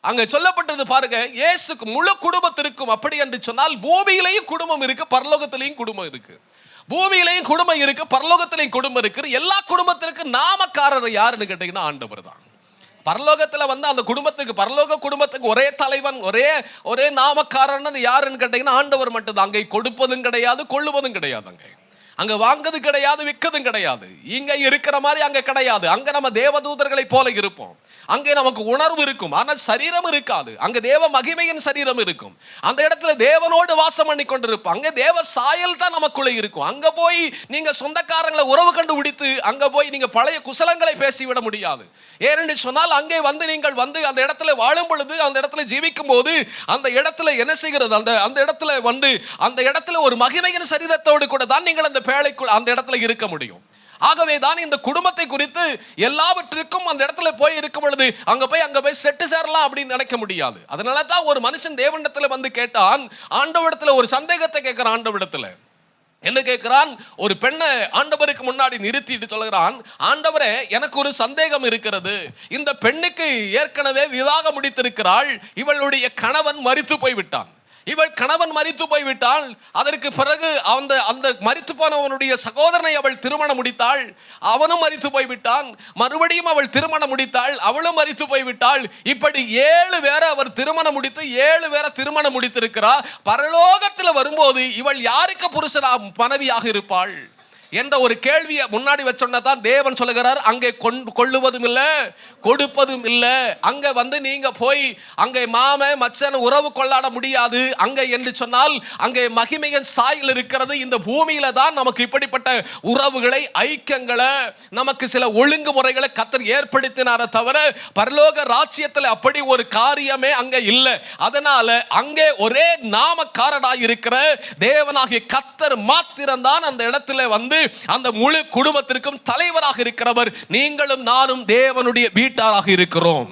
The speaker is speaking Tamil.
அங்க சொல்லப்பட்டது பாருங்க, இயேசுக்கு முழு குடும்பத்திற்கும். அப்படி என்று சொன்னால் பூமியிலையும் குடும்பம் இருக்கு, பரலோகத்திலையும் குடும்பம் இருக்கு. பூமியிலையும் குடும்பம் இருக்கு, பரலோகத்திலையும் குடும்பம் இருக்கு. எல்லா குடும்பத்திற்கும் நாமக்காரர் யாருன்னு கேட்டீங்கன்னா ஆண்டவர் தான். பரலோகத்துல அந்த குடும்பத்துக்கு, பரலோக குடும்பத்துக்கு ஒரே தலைவன், ஒரே நாமக்காரன் யாருன்னு கேட்டீங்கன்னா ஆண்டவர் மட்டும்தான். அங்கே கொடுப்பதும் கிடையாது, கொள்ளுவதும் கிடையாது. அங்க வாங்குறது கிடையாது, விற்கதும் கிடையாது. இங்க இருக்கிற மாதிரி அங்க கிடையாது. அங்க நம்ம தேவதூதர்களை போல இருப்போம். அங்கே நமக்கு உணர்வு இருக்கும், ஆனால் சரீரம் இருக்காது. அங்க தேவ மகிமையின் சரீரம் இருக்கும். அந்த இடத்துல தேவனோடு வாசம் பண்ணி கொண்டிருப்போம். அங்க தேவ சாயல் தான் நமக்குள்ள இருக்கும். அங்க போய் நீங்க சொந்தக்காரங்களை உறவு கண்டு பிடித்து அங்க போய் நீங்க பழைய குசலங்களை பேசிவிட முடியாது. ஏனென்று சொன்னால் அங்கே நீங்கள் அந்த இடத்துல வாழும் பொழுது, அந்த இடத்துல ஜீவிக்கும் போது, அந்த இடத்துல என்ன செய்கிறது, அந்த இடத்துல அந்த இடத்துல ஒரு மகிமையின் சரீரத்தோடு கூட தான் நீங்கள் அந்த பேழைக்குள் அந்த இடத்துல இருக்க முடியும். ஆகவே தான் இந்த குடும்பத்தை குறித்து எல்லாவற்றிற்கும் அந்த இடத்துல போய் இருக்கும் பொழுது அங்க போய் செட்டு சேரலாம் அப்படின்னு நினைக்க முடியாது. அதனால தான் ஒரு மனுஷன் தேவனிடத்துல கேட்டான், ஆண்டவரிடத்துல ஒரு சந்தேகத்தை கேட்கிறான். ஆண்டவரிடத்துல என்ன கேட்கிறான்? ஒரு பெண்ணை ஆண்டவருக்கு முன்னாடி நிறுத்திட்டு சொல்கிறான், ஆண்டவரே, எனக்கு ஒரு சந்தேகம் இருக்கிறது. இந்த பெண்ணுக்கு ஏற்கனவே விவாகம் முடித்திருக்கிறாள். இவளுடைய கணவன் மரித்து போய்விட்டான். இவள் கணவன் மரித்து போய்விட்டாள். அதற்கு பிறகு அந்த மரித்து போனவனுடைய சகோதரனை அவள் திருமணம் முடித்தாள். அவனும் மரித்து போய்விட்டான். மறுபடியும் அவள் திருமணம் முடித்தாள். அவளும் மரித்து போய்விட்டாள். இப்படி 7 பேரை அவர் திருமணம் முடித்து 7 பேரை திருமணம் முடித்திருக்கிறார். பரலோகத்தில் வரும்போது இவள் யாருக்கு மனைவியாக இருப்பாள் என்ற ஒரு கேள்வியை முன்னாடி வச்சோன்னதான் தேவன் சொல்லுகிறார், அங்கே கொள்ளுவதும் இல்லை, கொடுப்பதும் இல்லை. அங்க நீங்க போய் அங்கே மச்சன் உறவு கொள்ளாட முடியாது. அங்க என்று சொன்னால் அங்கே மகிமையின் சாயல் இருக்கிறது. இந்த பூமியில தான் நமக்கு இப்படிப்பட்ட உறவுகளை, ஐக்கியங்களை, நமக்கு சில ஒழுங்குமுறைகளை கர்த்தர் ஏற்படுத்தினார தவிர பரலோக ராஜ்யத்தில் அப்படி ஒரு காரியமே அங்க இல்லை. அதனால அங்கே ஒரே நாமக்காரனாய் இருக்கிற தேவனாகிய கர்த்தர் மாத்திரம்தான் அந்த இடத்துல அந்த முழு குடும்பத்திற்கும் தலைவராக இருக்கிறவர். நீங்களும் நானும் தேவனுடைய வீட்டாராக இருக்கிறோம்.